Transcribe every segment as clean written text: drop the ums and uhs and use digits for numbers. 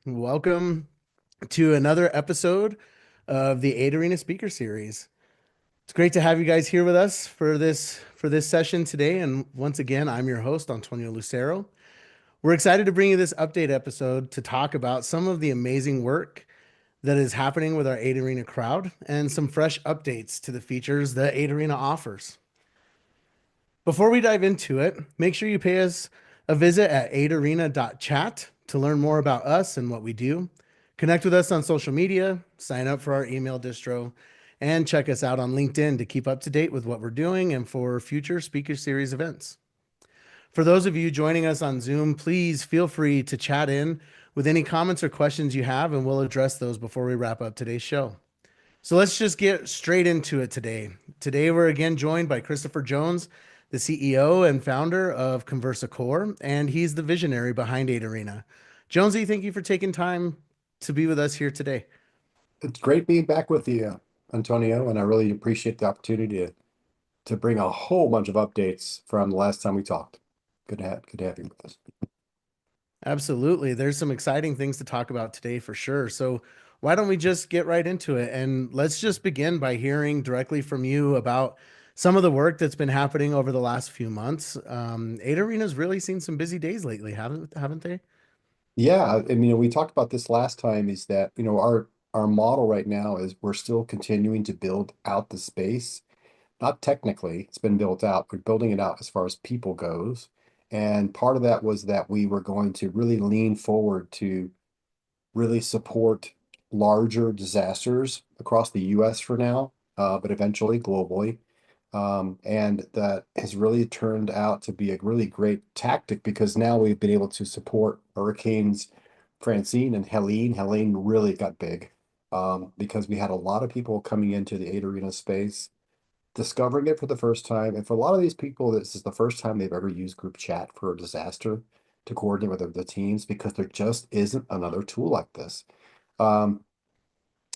Welcome to another episode of the Eight Arena Speaker Series. It's great to have you guys here with us for this session today. And once again, I'm your host, Antonio Lucero. We're excited to bring you this update episode to talk about some of the amazing work that is happening with our Eight Arena crowd and some fresh updates to the features that Eight Arena offers. Before we dive into it, make sure you pay us a visit at aidarena.chat to learn more about us and what we do. Connect with us on social media, sign up for our email distro, and check us out on LinkedIn to keep up to date with what we're doing and for future Speaker Series events. For those of you joining us on Zoom, please feel free to chat in with any comments or questions you have, and we'll address those before we wrap up today's show. So let's just get straight into it today. Today, we're again joined by Christopher Jones, the CEO and founder of Conversa Corps, and he's the visionary behind Eight Arena. Jonesy, thank you for taking time to be with us here today. It's great being back with you, Antonio, and I really appreciate the opportunity to bring a whole bunch of updates from the last time we talked. Good to have you with us. Absolutely. There's some exciting things to talk about today for sure. So, why don't we just get right into it? And let's just begin by hearing directly from you about some of the work that's been happening over the last few months. Eight Arena's really seen some busy days lately, haven't they? Yeah, I mean, we talked about this last time is that, our model right now is we're still continuing to build out the space. Not technically, it's been built out, but building it out as far as people goes. And part of that was that we were going to really lean forward to really support larger disasters across the US for now, but eventually globally. And that has really turned out to be a really great tactic because now we've been able to support hurricanes Francine and Helene. Helene really got big because we had a lot of people coming into the Eight Arena space, discovering it for the first time. And for a lot of these people, this is the first time they've ever used group chat for a disaster to coordinate with the teams because there just isn't another tool like this. Um,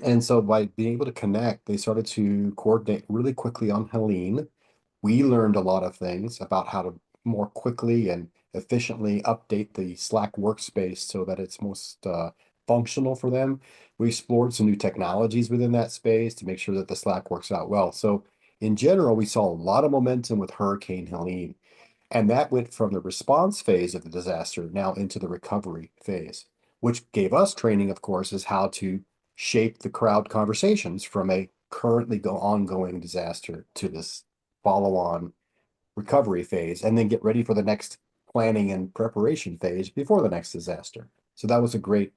and so by being able to connect, they started to coordinate really quickly on Helene. We learned a lot of things about how to more quickly and efficiently update the Slack workspace so that it's most functional for them. We explored some new technologies within that space to make sure that the Slack works out well. So in general, we saw a lot of momentum with Hurricane Helene. And that went from the response phase of the disaster now into the recovery phase, which gave us training, of course, is how to shape the crowd conversations from a currently ongoing disaster to this follow-on recovery phase, and then get ready for the next planning and preparation phase before the next disaster. So that was a great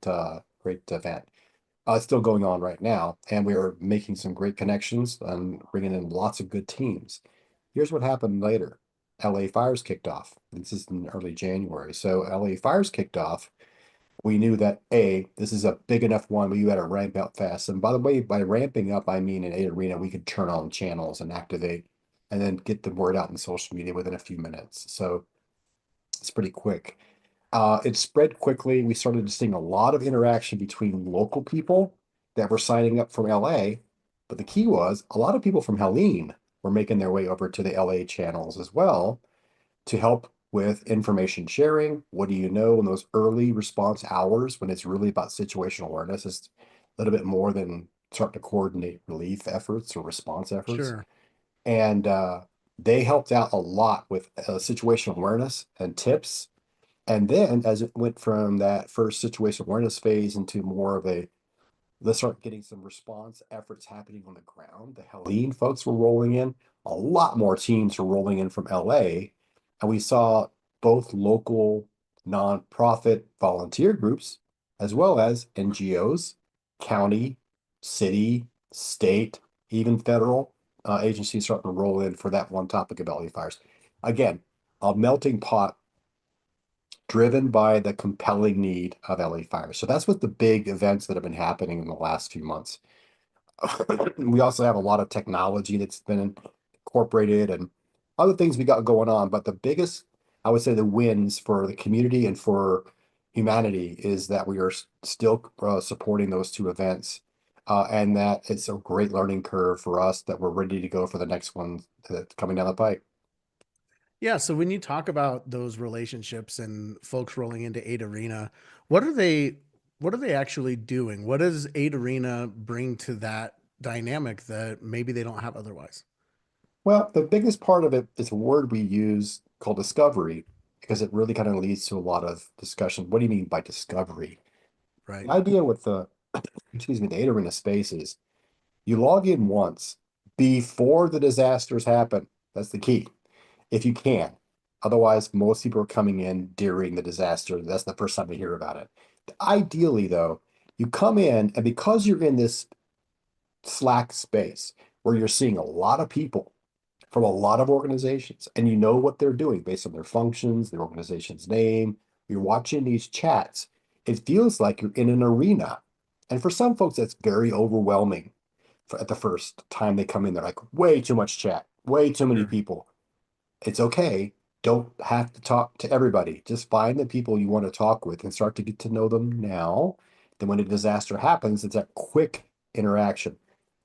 event. It's still going on right now, and we are making some great connections and bringing in lots of good teams. Here's what happened later. LA fires kicked off. This is in early January. So LA fires kicked off. We knew that this is a big enough one where you had to ramp up fast. And by the way, by ramping up, I mean in A Arena, we could turn on channels and activate and then get the word out in social media within a few minutes. So it's pretty quick. It spread quickly. We started seeing a lot of interaction between local people that were signing up from LA. But the key was a lot of people from Helene were making their way over to the LA channels as well to help with information sharing. What do you know in those early response hours when it's really about situational awareness? It's a little bit more than starting to coordinate relief efforts or response efforts. Sure. And they helped out a lot with situational awareness and tips. And then as it went from that first situational awareness phase into more of a let's start getting some response efforts happening on the ground. The Helene folks were rolling in. A lot more teams were rolling in from LA. And we saw both local nonprofit volunteer groups, as well as NGOs, county, city, state, even federal agencies starting to roll in for that one topic of LA fires. Again, a melting pot driven by the compelling need of LA fires. So that's what the big events that have been happening in the last few months. We also have a lot of technology that's been incorporated and other things we got going on. But the biggest, I would say, the wins for the community and for humanity is that we are still supporting those two events. And that it's a great learning curve for us that we're ready to go for the next one that's coming down the pike. Yeah, so when you talk about those relationships and folks rolling into Eight Arena, what are they what are they actually doing? What does Eight Arena bring to that dynamic that maybe they don't have otherwise? Well, the biggest part of it is a word we use called discovery, because it really kind of leads to a lot of discussion. What do you mean by discovery? The Right. idea with the, excuse me, the data arena space is you log in once before the disasters happen. That's the key. If you can. Otherwise, most people are coming in during the disaster. That's the first time they hear about it. Ideally, though, you come in, and because you're in this Slack space where you're seeing a lot of people from a lot of organizations, and you know what they're doing based on their functions, their organization's name. You're watching these chats. It feels like you're in an arena. And for some folks, that's very overwhelming at the first time they come in. They're like, way too much chat, way too many Sure. people. It's okay. Don't have to talk to everybody. Just find the people you want to talk with and start to get to know them now. Then when a disaster happens, it's a quick interaction.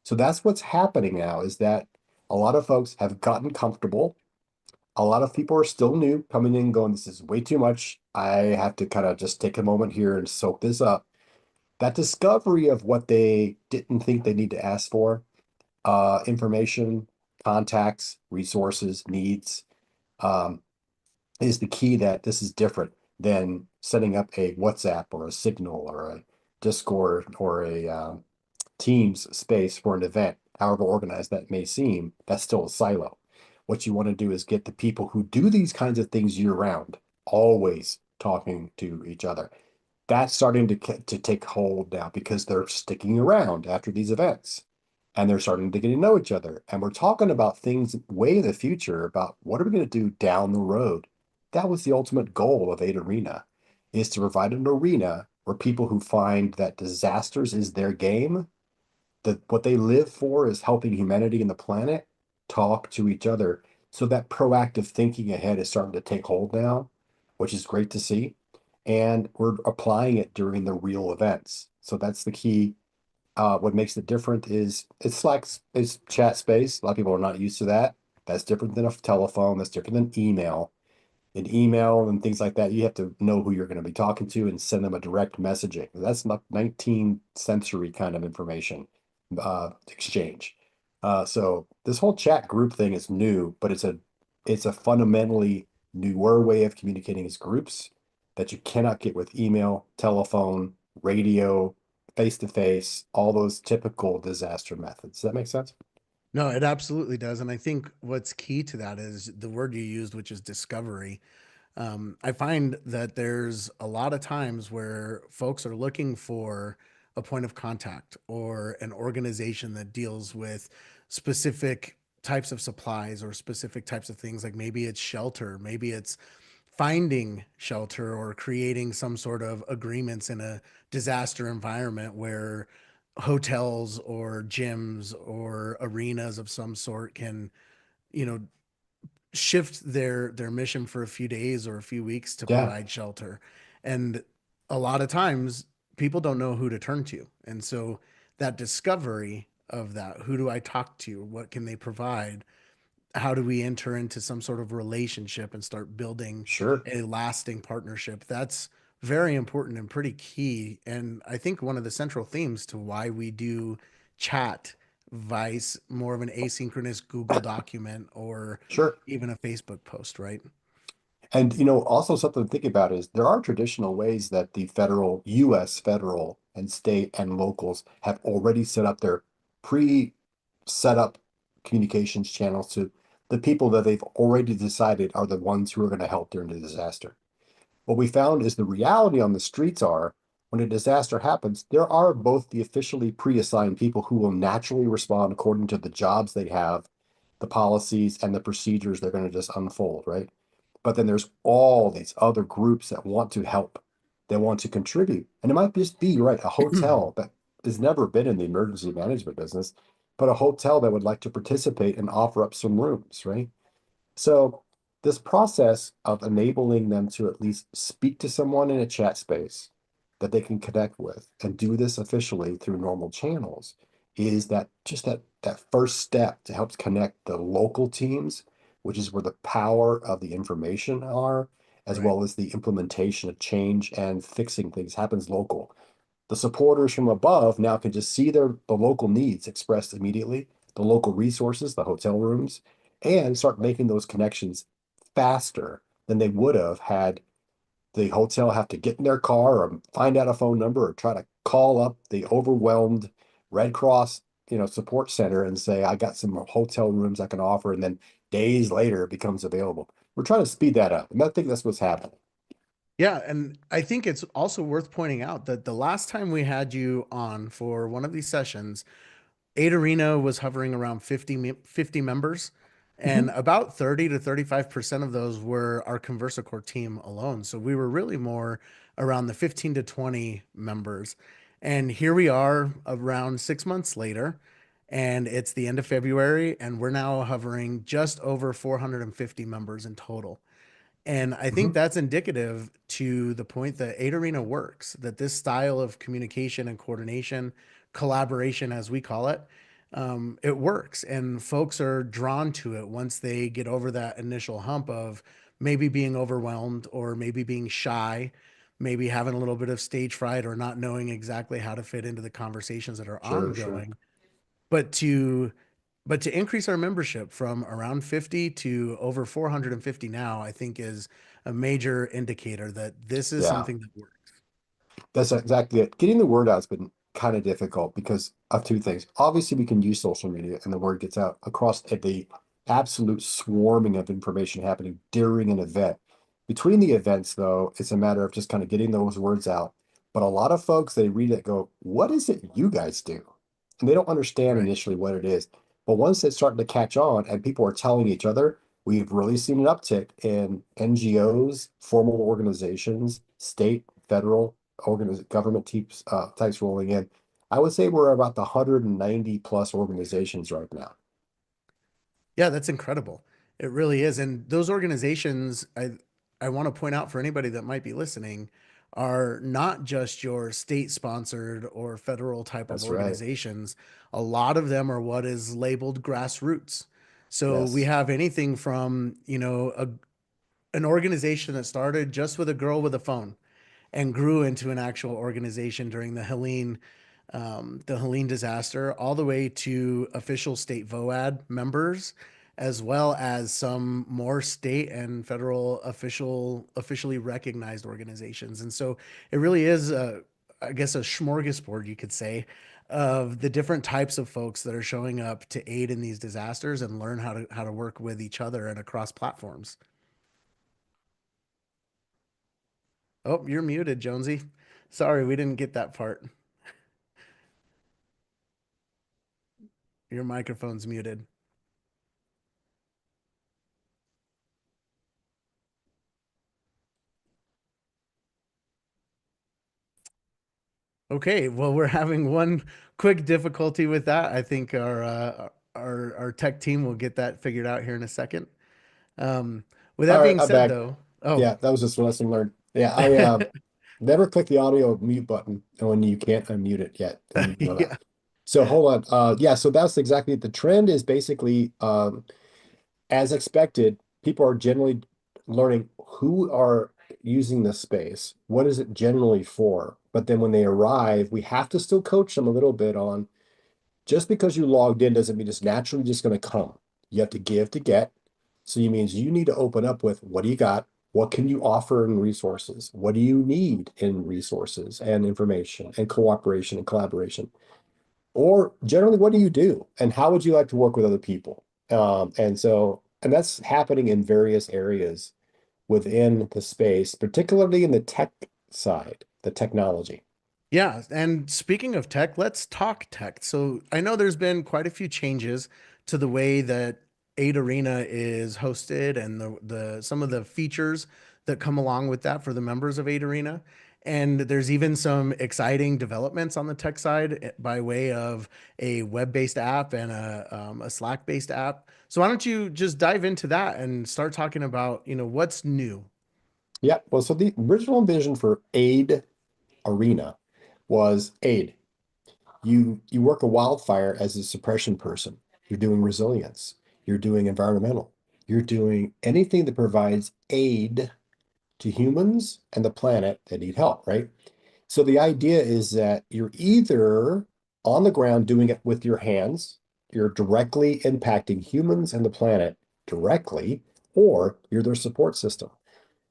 So that's what's happening now is that a lot of folks have gotten comfortable. A lot of people are still new coming in going, this is way too much. I have to kind of just take a moment here and soak this up. That discovery of what they didn't think they need to ask for, information, contacts, resources, needs, um, is the key that this is different than setting up a WhatsApp or a Signal or a Discord or a Teams space for an event, however organized that may seem. That's still a silo. What you want to do is get the people who do these kinds of things year round, always talking to each other. That's starting to take hold now because they're sticking around after these events and they're starting to get to know each other. And we're talking about things way in the future about what are we going to do down the road. That was the ultimate goal of Eight Arena, is to provide an arena where people who find that disasters is their game, that what they live for is helping humanity and the planet, talk to each other. So that proactive thinking ahead is starting to take hold now, which is great to see. And we're applying it during the real events. So that's the key. What makes it different is it's like it's chat space. A lot of people are not used to that. That's different than a telephone. That's different than email. In email and things like that, you have to know who you're going to be talking to and send them a direct messaging. That's not 19th century kind of information exchange. So this whole chat group thing is new, but it's a fundamentally newer way of communicating as groups that you cannot get with email, telephone, radio, face to face, all those typical disaster methods. Does that make sense? No, it absolutely does. And I think what's key to that is the word you used, which is discovery. I find that there's a lot of times where folks are looking for a point of contact or an organization that deals with specific types of supplies or specific types of things. Like maybe it's shelter, maybe it's finding shelter or creating some sort of agreements in a disaster environment where hotels or gyms or arenas of some sort can, you know, shift their mission for a few days or a few weeks to Yeah, provide shelter. And a lot of times people don't know who to turn to. And so that discovery of that, who do I talk to? What can they provide? How do we enter into some sort of relationship and start building sure. a lasting partnership? That's very important and pretty key. And I think one of the central themes to why we do chat vice more of an asynchronous Google document or Sure. even a Facebook post, right? And also something to think about is there are traditional ways that the federal, US federal and state and locals have already set up their pre-set up communications channels to the people that they've already decided are the ones who are going to help during the disaster. What we found is the reality on the streets are when a disaster happens, there are both the officially pre-assigned people who will naturally respond according to the jobs they have, the policies and the procedures they're going to just unfold, right? But then there's all these other groups that want to help, they want to contribute. And it might just be, right, a hotel that has never been in the emergency management business, but a hotel that would like to participate and offer up some rooms, right? So this process of enabling them to at least speak to someone in a chat space that they can connect with and do this officially through normal channels is that just that first step to help connect the local teams which is where the power of the information are, as Right. well as the implementation of change and fixing things happens local. The supporters from above now can just see the local needs expressed immediately, the local resources, the hotel rooms, and start making those connections faster than they would have had the hotel have to get in their car or find out a phone number or try to call up the overwhelmed Red Cross, support center and say, I got some hotel rooms I can offer. And then days later it becomes available. We're trying to speed that up. And I think that's what's happening. Yeah, and I think it's also worth pointing out that the last time we had you on for one of these sessions, Eight Arena was hovering around 50 members, and Mhm. about 30 to 35% of those were our Conversa Corps team alone. So we were really more around the 15 to 20 members. And here we are around 6 months later, and it's the end of February, and we're now hovering just over 450 members in total. And I think Mhm. that's indicative to the point that Eight Arena works, that this style of communication and coordination, collaboration, as we call it, it works. And folks are drawn to it once they get over that initial hump of maybe being overwhelmed or maybe being shy, maybe having a little bit of stage fright or not knowing exactly how to fit into the conversations that are Sure, sure. ongoing. But to increase our membership from around 50 to over 450 now, I think is a major indicator that this is Yeah. something that works. That's exactly it. Getting the word out has been kind of difficult because of two things. Obviously, we can use social media and the word gets out across the absolute swarming of information happening during an event. Between the events, though, it's a matter of just kind of getting those words out. But a lot of folks, they read it, go, what is it you guys do? And they don't understand Right. initially what it is. But once it's starting to catch on and people are telling each other, we've really seen an uptick in NGOs, formal organizations, state, federal, government types rolling in. I would say we're about the 190 plus organizations right now. Yeah, that's incredible. It really is. And those organizations, I want to point out for anybody that might be listening, are not just your state sponsored or federal type of That's right. organizations. A lot of them are what is labeled grassroots. So we Yes. have anything from, an organization that started just with a girl with a phone and grew into an actual organization during the Helene disaster, all the way to official state VOAD members, as well as some more state and federal officially recognized organizations. And so it really is, I guess, a smorgasbord, you could say, of the different types of folks that are showing up to aid in these disasters and learn how to work with each other and across platforms. Oh, you're muted, Jonesy. Sorry, we didn't get that part. Your microphone's muted. Okay, well, we're having one quick difficulty with that. I think our tech team will get that figured out here in a second. Um, with All that right, being I'm said, back. though, oh, Yeah, that was just a lesson learned. Yeah, I never click the audio mute button when you can't unmute it yet. And you know that. yeah, So hold on. Yeah, so that's exactly the trend is basically as expected, people are generally learning who are using this space. What is it generally for? But then when they arrive, we have to still coach them a little bit on just because you logged in doesn't mean it's naturally just going to come. You have to give to get. So it means you need to open up with what do you got? What can you offer in resources? What do you need in resources and information and cooperation and collaboration? Or generally, what do you do? And how would you like to work with other people? And that's happening in various areas within the space, particularly in the tech side, the technology. yeah. And speaking of tech, let's talk tech. So I know there's been quite a few changes to the way that Aid Arena is hosted and the some of the features that come along with that for the members of Aid Arena. And there's even some exciting developments on the tech side by way of a web-based app and a Slack-based app. So why don't you just dive into that and start talking about, what's new? Yeah, well, so the original vision for Aid Arena was aid. You work a wildfire as a suppression person. You're doing resilience. You're doing environmental. You're doing anything that provides aid to humans and the planet that need help, right? So the idea is that you're either on the ground doing it with your hands, you're directly impacting humans and the planet directly, or you're their support system.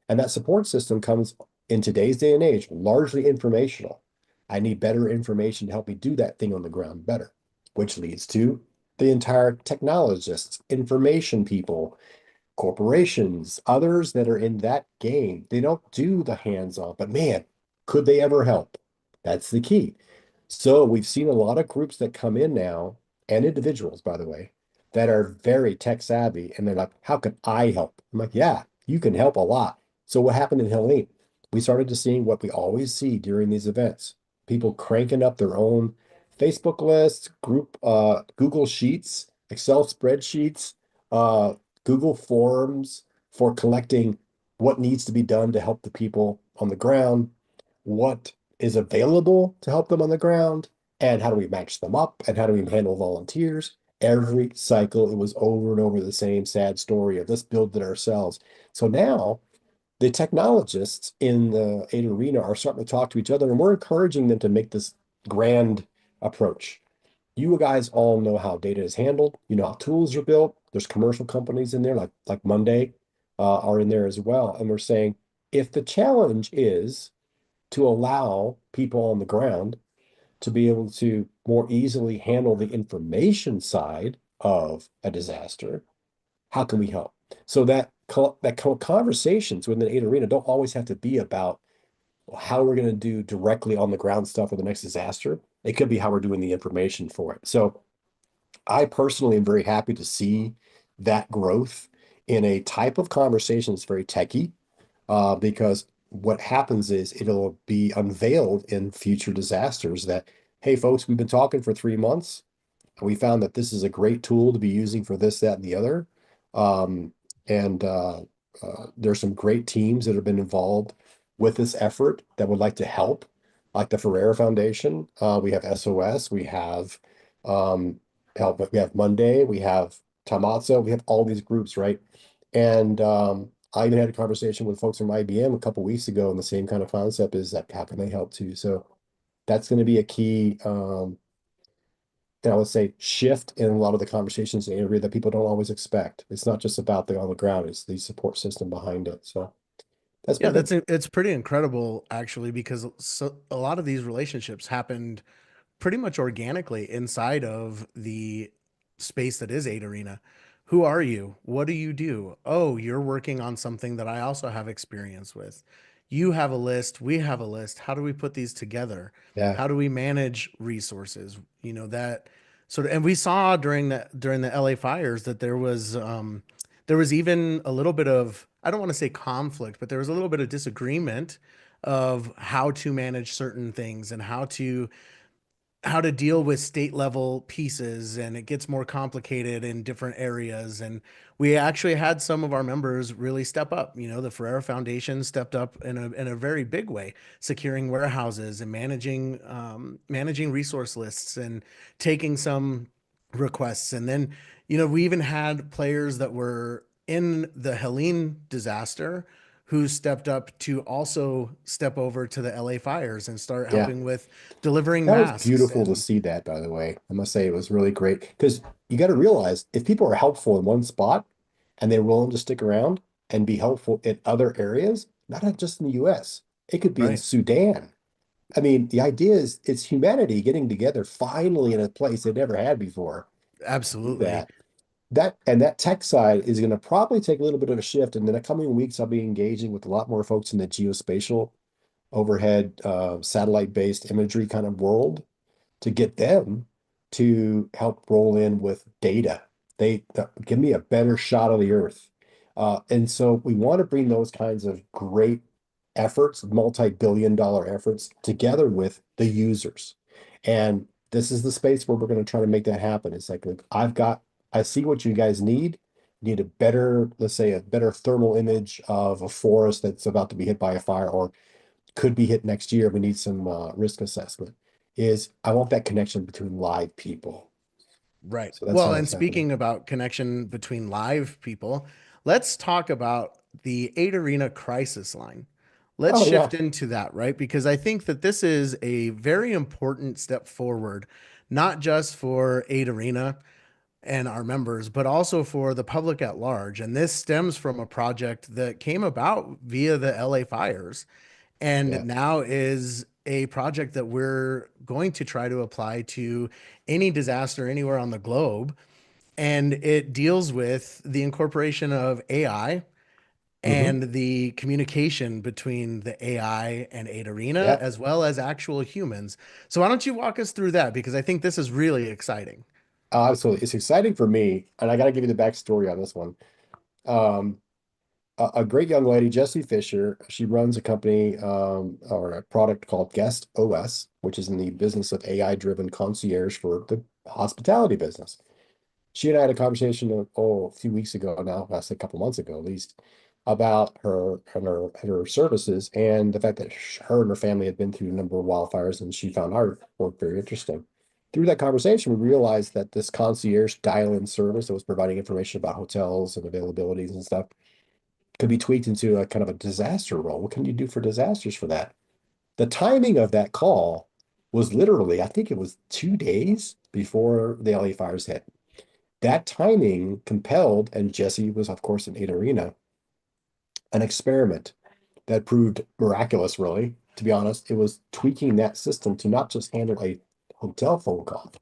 And that support system comes in today's day and age largely informational. I need better information to help me do that thing on the ground better, which leads to the entire technologists, information people, corporations, others that are in that game. They don't do the hands-on, but man, could they ever help? That's the key. So we've seen a lot of groups that come in now, and individuals, by the way, that are very tech savvy, and they're like, how can I help? I'm like, yeah, you can help a lot. So what happened in Helene? We started to see what we always see during these events. People cranking up their own Facebook lists, Google Sheets, Excel spreadsheets, uh, Google Forms for collecting what needs to be done to help the people on the ground, what is available to help them on the ground, and how do we match them up, and how do we handle volunteers. Every cycle, it was over and over the same sad story of let's build it ourselves. So now the technologists in the Ada Arena are starting to talk to each other, and we're encouraging them to make this grand approach. You guys all know how data is handled. You know how tools are built. There's commercial companies in there, like Monday, are in there as well. And we're saying if the challenge is to allow people on the ground to be able to more easily handle the information side of a disaster, how can we help? So conversations within the Ada Arena don't always have to be about how we're going to do directly on the ground stuff for the next disaster. It could be how we're doing the information for it. So I personally am very happy to see that growth in a type of conversation that's very techy, because what happens is it'll be unveiled in future disasters that, hey, folks, we've been talking for 3 months. We found that this is a great tool to be using for this, that, and the other. Um, and there's some great teams that have been involved with this effort that would like to help, like the Ferrer Foundation. We have SOS, we have um, help, we have Monday, we have Tamazzo, we have all these groups, right? And I even had a conversation with folks from IBM a couple weeks ago, and the same kind of concept is that how can they help too? So that's going to be a key and I would say shift in a lot of the conversations in the area that people don't always expect. It's not just about the on the ground, it's the support system behind it. So that's Yeah, been good. it's pretty incredible actually because a lot of these relationships happened pretty much organically inside of the space that is 8 Arena. Who are you? What do you do? Oh, you're working on something that I also have experience with. You have a list, we have a list. How do we put these together? Yeah. How do we manage resources? That sort of, and we saw during the LA fires that there was even a little bit of, I don't want to say conflict, but there was a little bit of disagreement of how to manage certain things and how to deal with state level pieces, and it gets more complicated in different areas. And we actually had some of our members really step up. The Ferrera Foundation stepped up in a very big way, securing warehouses and managing resource lists and taking some requests. And then we even had players that were in the Helene disaster who stepped up to also step over to the LA fires and start Yeah. helping with delivering That was masks. beautiful to And see that, by the way. I must say it was really great because you got to realize if people are helpful in one spot and they're willing to stick around and be helpful in other areas, not just in the US, it could be in right, Sudan. I mean, the idea is it's humanity getting together finally in a place they never had before to do absolutely. that. That tech side is going to probably take a little bit of a shift. In the coming weeks, I'll be engaging with a lot more folks in the geospatial overhead satellite-based imagery kind of world to get them to help roll in with data. They give me a better shot of the earth. And so we want to bring those kinds of great efforts, multi-billion dollar efforts, together with the users. And this is the space where we're going to try to make that happen. It's like, look, I see what you guys need. You need a better, let's say, a better thermal image of a forest that's about to be hit by a fire or could be hit next year. We need some risk assessment. I want that connection between live people. Right. So that's how Well, and that's happening. speaking about connection between live people, let's talk about the 8 Arena crisis line. Let's Oh shift yeah, into that, right? Because I think that this is a very important step forward, not just for 8 Arena and our members, but also for the public at large. And this stems from a project that came about via the LA fires and yeah. now is a project that we're going to try to apply to any disaster anywhere on the globe. And it deals with the incorporation of AI Hmm. and the communication between the AI and 8 Arena, Yeah. as well as actual humans. So, why don't you walk us through that? Because I think this is really exciting. Absolutely. It's exciting for me, and I got to give you the backstory on this one. Um, a great young lady, Jessie Fisher, she runs a company or a product called Guest OS, which is in the business of AI-driven concierge for the hospitality business. She and I had a conversation, a few weeks ago now, I say a couple months ago at least, about her services and the fact that her and her family had been through a number of wildfires, and she found our work very interesting. Through that conversation, we realized that this concierge dial-in service that was providing information about hotels and availabilities and stuff could be tweaked into a kind of a disaster role. What can you do for disasters for that? The timing of that call was literally, I think it was 2 days before the LA fires hit. That timing compelled, and Jesse was, of course, in 8 Arena, an experiment that proved miraculous, really. To be honest, it was tweaking that system to not just handle a hotel phone call,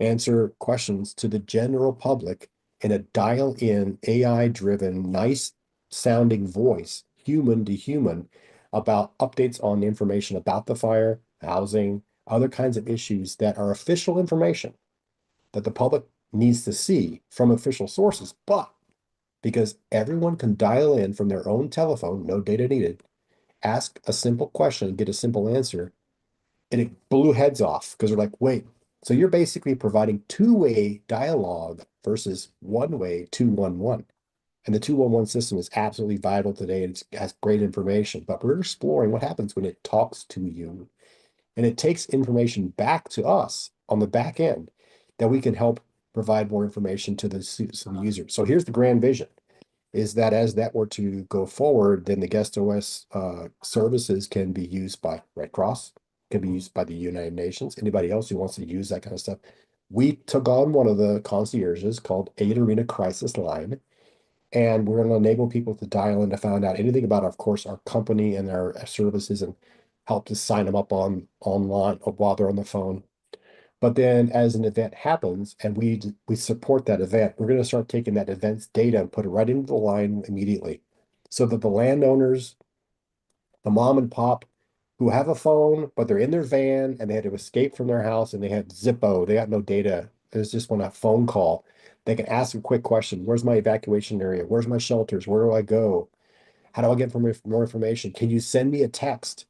answer questions to the general public in a dial-in, AI-driven, nice sounding voice, human to human, about updates on information about the fire, housing, other kinds of issues that are official information that the public needs to see from official sources. But because everyone can dial in from their own telephone, no data needed, ask a simple question, get a simple answer, and it blew heads off because they're like, wait, so you're basically providing two-way dialogue versus one-way 211. And the 211 system is absolutely vital today and it has great information. But we're exploring what happens when it talks to you and it takes information back to us on the back end that we can help provide more information to the user. So here's the grand vision is that as that were to go forward, then the guest OS services can be used by Red Cross, can be used by the United Nations, anybody else who wants to use that kind of stuff. We took on one of the concierges called 8 Arena Crisis Line, and we're going to enable people to dial in to find out anything about, of course, our company and our services and help to sign them up on online or while they're on the phone. But then as an event happens and we support that event, we're going to start taking that event's data and put it right into the line immediately so that the landowners, the mom and pop who have a phone, but they're in their van and they had to escape from their house and they had Zippo, they got no data. There's just one a phone call. They can ask a quick question. Where's my evacuation area? Where's my shelters? Where do I go? How do I get more information? Can you send me a text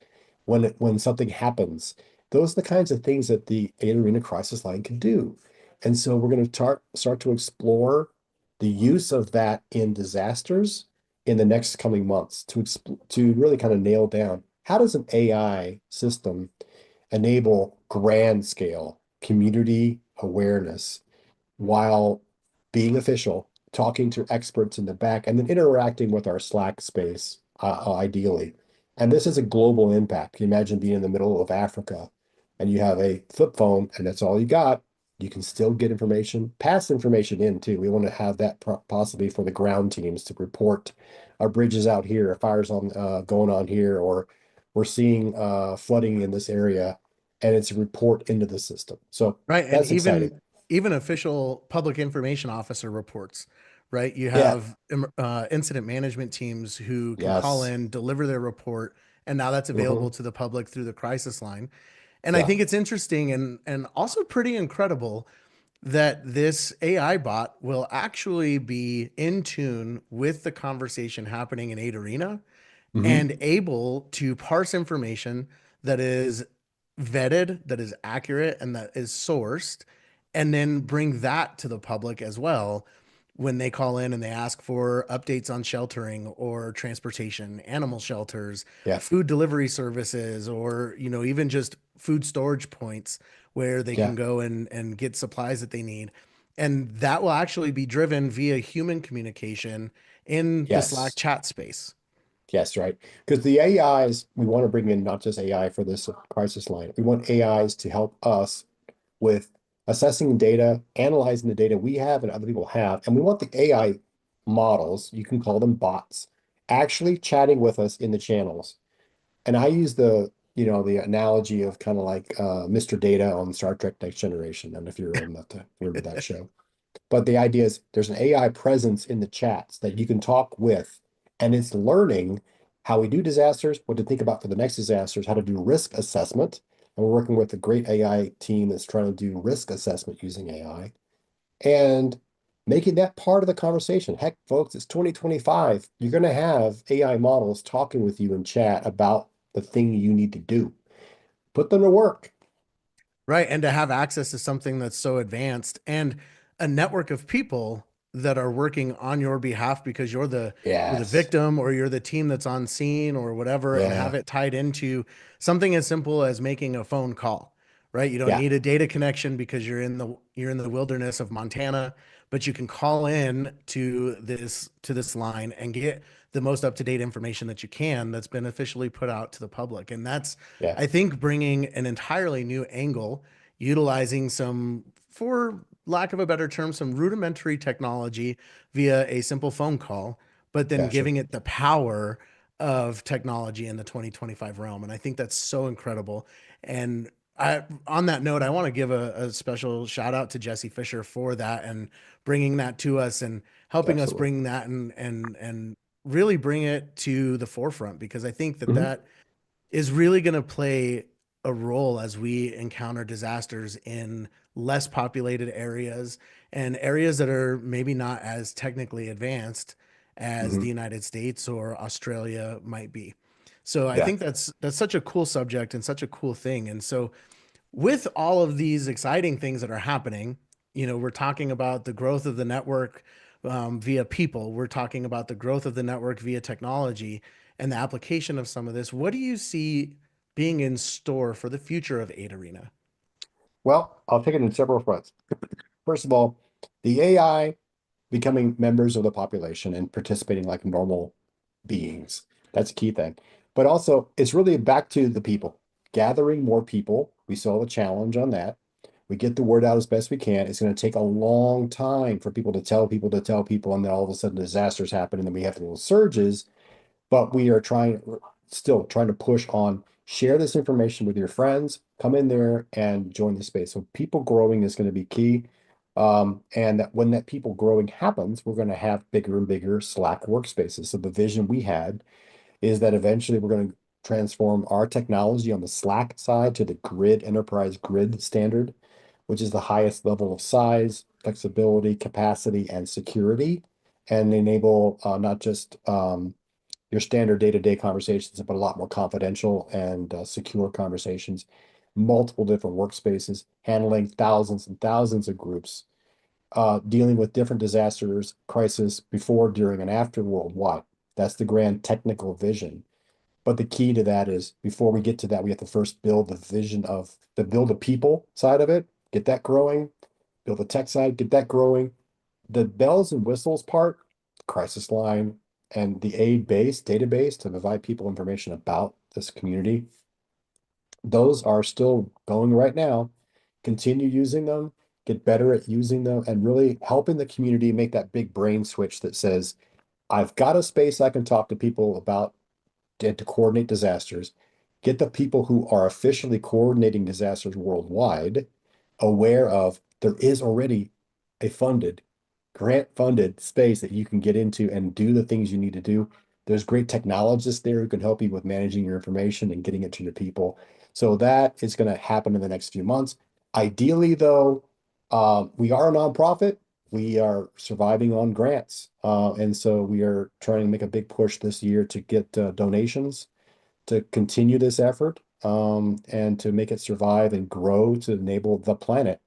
when something happens? Those are the kinds of things that the 8 Arena Crisis Line can do. And so we're going to start to explore the use of that in disasters in the next coming months to really kind of nail down how does an AI system enable grand scale community awareness while being official, talking to experts in the back, and then interacting with our Slack space, ideally. And this is a global impact. Can you imagine being in the middle of Africa and you have a flip phone and that's all you got? You can still get information, pass information in too. We want to have that possibly for the ground teams to report our bridges out here, a fire's on going on here, or we're seeing flooding in this area, and it's a report into the system. So Right. And that's exciting. even official public information officer reports, right? You Yeah. have incident management teams who can call Yes. in, deliver their report, and now that's Hmm. available to the public through the crisis line. And I Yeah. think it's interesting and also pretty incredible that this AI bot will actually be in tune with the conversation happening in 8 Arena Hmm. and able to parse information that is vetted, that is accurate, and that is sourced, and then bring that to the public as well when they call in and they ask for updates on sheltering or transportation, animal shelters, Yeah. food delivery services, or even just food storage points where they can Yeah. go and get supplies that they need. And that will actually be driven via human communication in the Slack Yes. chat space. Yes, right. Because the AIs, we want to bring in not just AI for this crisis line. We want AIs to help us with assessing data, analyzing the data we have and other people have. And we want the AI models, you can call them bots, actually chatting with us in the channels. And I use the analogy of kind of like Mr. Data on Star Trek Next Generation. I don't know if you're old enough to remember that show. But the idea is there's an AI presence in the chats that you can talk with, and it's learning how we do disasters, what to think about for the next disasters, how to do risk assessment. And we're working with a great AI team that's trying to do risk assessment using AI and making that part of the conversation. Heck, folks, it's 2025. You're going to have AI models talking with you in chat about the thing you need to do. Put them to work. Right. And to have access to something that's so advanced and a network of people that are working on your behalf because you're the Yes. victim or you're the team that's on scene or whatever, and have Yeah. it tied into something as simple as making a phone call. Right. You don't Yeah. need a data connection because you're in the wilderness of Montana, but you can call in to this line and get the most up-to-date information that you can that's been officially put out to the public. And that's, Yeah. I think, bringing an entirely new angle, utilizing some, for lack of a better term, some rudimentary technology via a simple phone call, but then Gotcha. giving it the power of technology in the 2025 realm. And I think that's so incredible. And on that note, I want to give a special shout out to Jesse Fisher for that and bringing that to us and helping us Absolutely. bring that and really bring it to the forefront, because I think that Mhm. that is really going to play a role as we encounter disasters in less populated areas and areas that are maybe not as technically advanced as the Mhm. United States or Australia might be. So I Yeah. think that's such a cool subject and such a cool thing. And so with all of these exciting things that are happening, we're talking about the growth of the network via people. We're talking about the growth of the network via technology and the application of some of this. What do you see being in store for the future of Aid Arena? Well, I'll take it in several fronts. First of all, the AI becoming members of the population and participating like normal beings. That's a key thing. But also, it's really back to the people, gathering more people. We saw the challenge on that. We get the word out as best we can. It's going to take a long time for people to tell people, and then all of a sudden disasters happen, and then we have little surges. But we are still trying to push on share this information with your friends, come in there and join the space. So people growing is going to be key. And that when that people growing happens, we're going to have bigger and bigger Slack workspaces. So the vision we had is that eventually we're going to transform our technology on the Slack side to the grid enterprise grid standard, which is the highest level of size, flexibility, capacity, and security, and enable not just your standard day-to-day conversations, but a lot more confidential and secure conversations, multiple different workspaces, handling thousands and thousands of groups, dealing with different disasters, crisis before, during, and after worldwide. That's the grand technical vision. But the key to that is before we get to that, we have to first build the vision of build the people side of it, get that growing, build the tech side, get that growing, the bells and whistles part, crisis line, and the aid base database to provide people information about this community, those are still going right now. Continue using them, get better at using them, and really helping the community make that big brain switch that says, I've got a space I can talk to people about to coordinate disasters, get the people who are officially coordinating disasters worldwide aware of there is already a grant funded space that you can get into and do the things you need to do. There's great technologists there who can help you with managing your information and getting it to your people. So that is going to happen in the next few months. Ideally, though, we are a nonprofit. We are surviving on grants. And so we are trying to make a big push this year to get donations to continue this effort and to make it survive and grow to enable the planet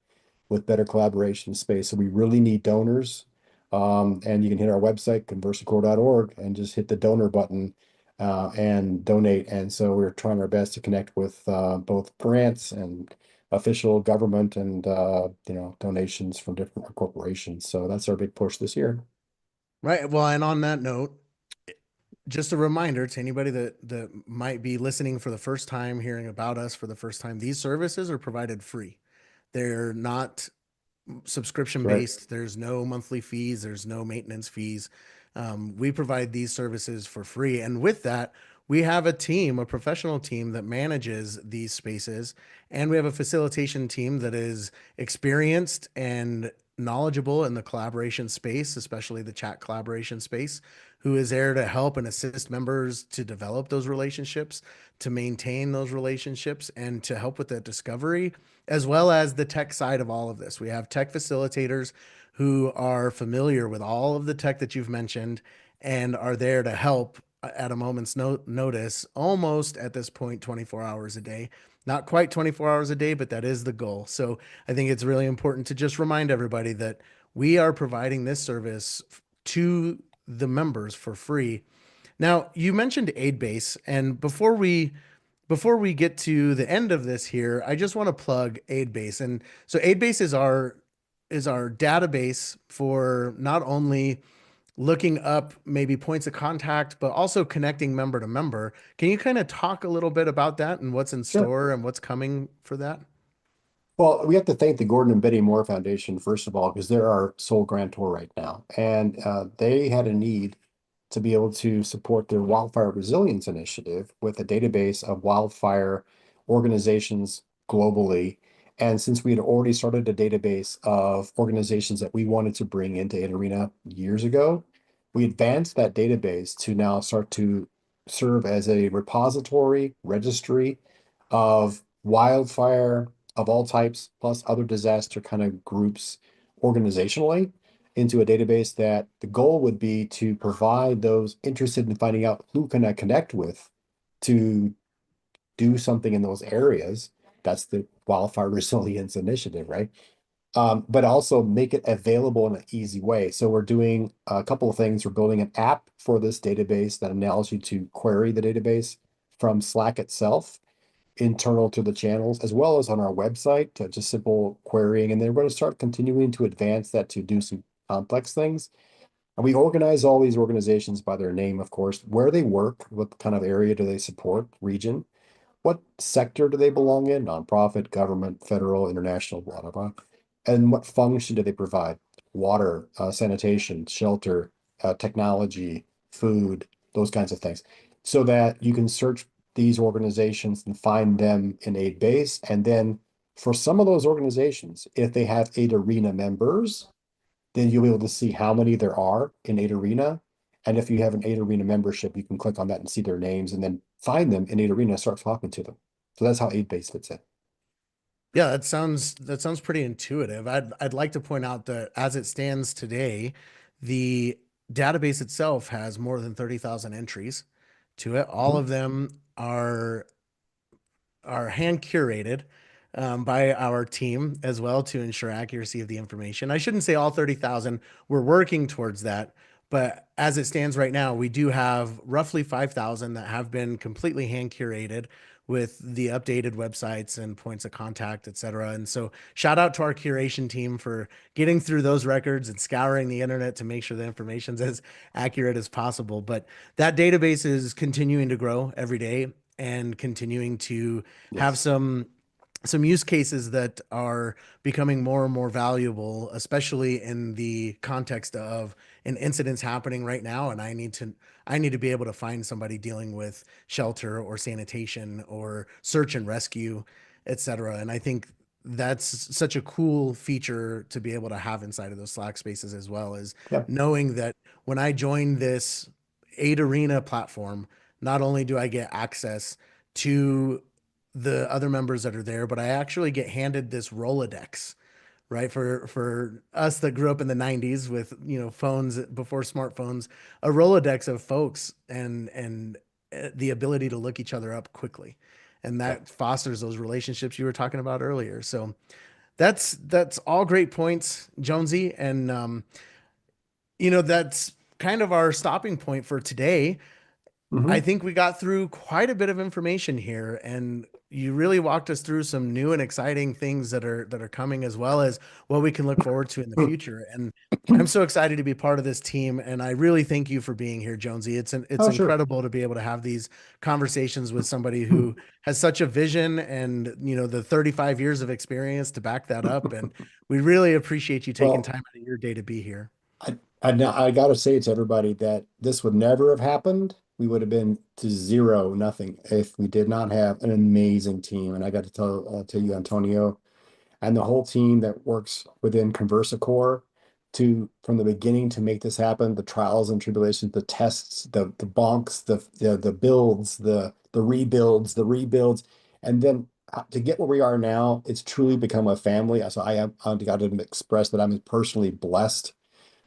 with better collaboration space. So we really need donors. And you can hit our website, conversacorps.org, and just hit the donor button and donate. And so we're trying our best to connect with both grants and official government and donations from different corporations. So that's our big push this year. Right. Well, and on that note, just a reminder to anybody that might be listening for the first time, hearing about us for the first time, these services are provided free. They're not subscription Right. based. There's no monthly fees. There's no maintenance fees. We provide these services for free, and with that, we have a team, a professional team that manages these spaces, and we have a facilitation team that is experienced and knowledgeable in the collaboration space, especially the chat collaboration space, who is there to help and assist members to develop those relationships, to maintain those relationships, and to help with that discovery, as well as the tech side of all of this. We have tech facilitators who are familiar with all of the tech that you've mentioned and are there to help at a moment's notice, almost at this point, 24 hours a day. Not quite 24 hours a day, but that is the goal. So I think it's really important to just remind everybody that we are providing this service to the members for free. Now, you mentioned AidBase, and before we get to the end of this here, I just want to plug AidBase. And so AidBase is our database for not only looking up maybe points of contact, but also connecting member to member. Can you kind of talk a little bit about that and what's in Sure. store and what's coming for that? Well, we have to thank the Gordon and Betty Moore Foundation, first of all, because they're our sole grantor right now. And they had a need to be able to support their wildfire resilience initiative with a database of wildfire organizations globally. And since we had already started a database of organizations that we wanted to bring into Ada Arena years ago, we advanced that database to now start to serve as a repository registry of wildfire of all types, plus other disaster kind of groups organizationally into a database that the goal would be to provide those interested in finding out who can I connect with to do something in those areas. That's the Wildfire Resilience Initiative, right? But also make it available in an easy way. So we're doing a couple of things. We're building an app for this database that allows you to query the database from Slack itself, internal to the channels, as well as on our website, to just simple querying. And then we're going to start continuing to advance that to do some complex things. And we organize all these organizations by their name, of course, where they work, what kind of area do they support, region, what sector do they belong in, nonprofit, government, federal, international, blah, blah, blah. And what function do they provide? Water, sanitation, shelter, technology, food, those kinds of things. So that you can search these organizations and find them in Aid Base. And then for some of those organizations, if they have Aid Arena members, then you'll be able to see how many there are in Aid Arena. And if you have an Aid Arena membership, you can click on that and see their names and then find them in Aid Arena and start talking to them. So that's how Aid Base fits in. Yeah, that sounds pretty intuitive. I'd like to point out that as it stands today, the database itself has more than 30,000 entries to it. All Mhm. of them are hand curated by our team as well to ensure accuracy of the information. I shouldn't say all 30,000. We're working towards that. But as it stands right now, we do have roughly 5,000 that have been completely hand curated with the updated websites and points of contact, et cetera. And so shout out to our curation team for getting through those records and scouring the internet to make sure the information's as accurate as possible. But that database is continuing to grow every day and continuing to have Yes. some use cases that are becoming more and more valuable, especially in the context of an incident's happening right now, and I need to be able to find somebody dealing with shelter or sanitation or search and rescue, et cetera. And I think that's such a cool feature to be able to have inside of those Slack spaces as well, is Yeah. knowing that when I join this Aid Arena platform, not only do I get access to the other members that are there, but I actually get handed this Rolodex, right? For us that grew up in the 90s with, phones before smartphones, a Rolodex of folks and the ability to look each other up quickly. And Yeah. that fosters those relationships you were talking about earlier. So that's all great points, Jonesy. And that's kind of our stopping point for today. I Hmm. think we got through quite a bit of information here, and you really walked us through some new and exciting things that are coming, as well as what we can look forward to in the future. And I'm so excited to be part of this team, and I really thank you for being here, Jonesy. It's Oh, sure. incredible to be able to have these conversations with somebody who has such a vision and the 35 years of experience to back that up. And we really appreciate you taking Well, time out of your day to be here. I got to say to everybody that this would never have happened. We would have been to zero, nothing, if we did not have an amazing team. And I got to tell you, Antonio, and the whole team that works within Conversa Corps to from the beginning to make this happen, the trials and tribulations, the tests, the bonks, the builds, the rebuilds, and then to get where we are now, it's truly become a family. So I've got to express that I'm personally blessed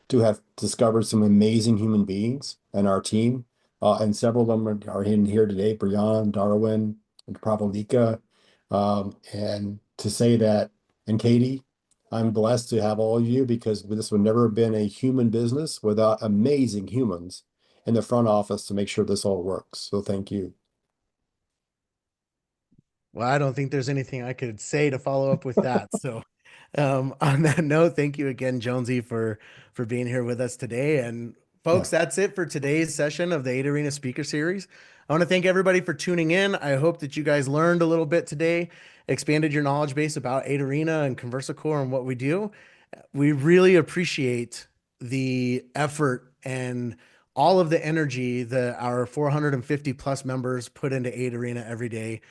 to have discovered some amazing human beings in our team. And several of them are in here today, Brian, Darwin, and Pravalika. And to say that, and Katie, I'm blessed to have all of you because this would never have been a human business without amazing humans in the front office to make sure this all works. So thank you. Well, I don't think there's anything I could say to follow up with that. So, on that note, thank you again, Jonesy, for being here with us today. And Yeah. folks, that's it for today's session of the Eight Arena Speaker Series. I want to thank everybody for tuning in. I hope that you guys learned a little bit today, expanded your knowledge base about Eight Arena and Conversa Corps and what we do. We really appreciate the effort and all of the energy that our 450 plus members put into Eight Arena every day,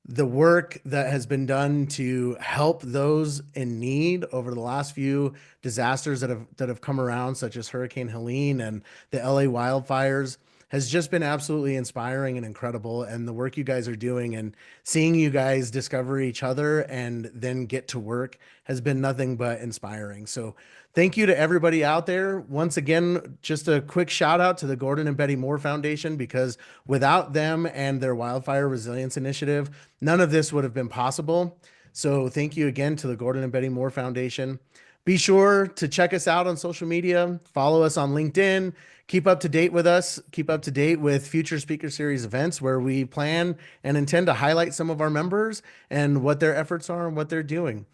the work that has been done to help those in need over the last few disasters that have come around, such as Hurricane Helene and the LA wildfires, has just been absolutely inspiring and incredible. And the work you guys are doing and seeing you guys discover each other and then get to work has been nothing but inspiring. So thank you to everybody out there. Once again, just a quick shout out to the Gordon and Betty Moore Foundation, because without them and their wildfire resilience initiative, none of this would have been possible. So thank you again to the Gordon and Betty Moore Foundation. Be sure to check us out on social media, follow us on LinkedIn, keep up to date with us, keep up to date with future Speaker Series events where we plan and intend to highlight some of our members and what their efforts are and what they're doing.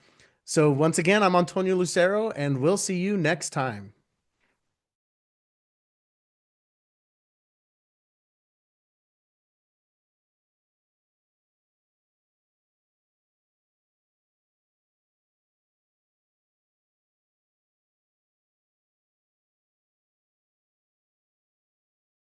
So once again, I'm Antonio Lucero, and we'll see you next time.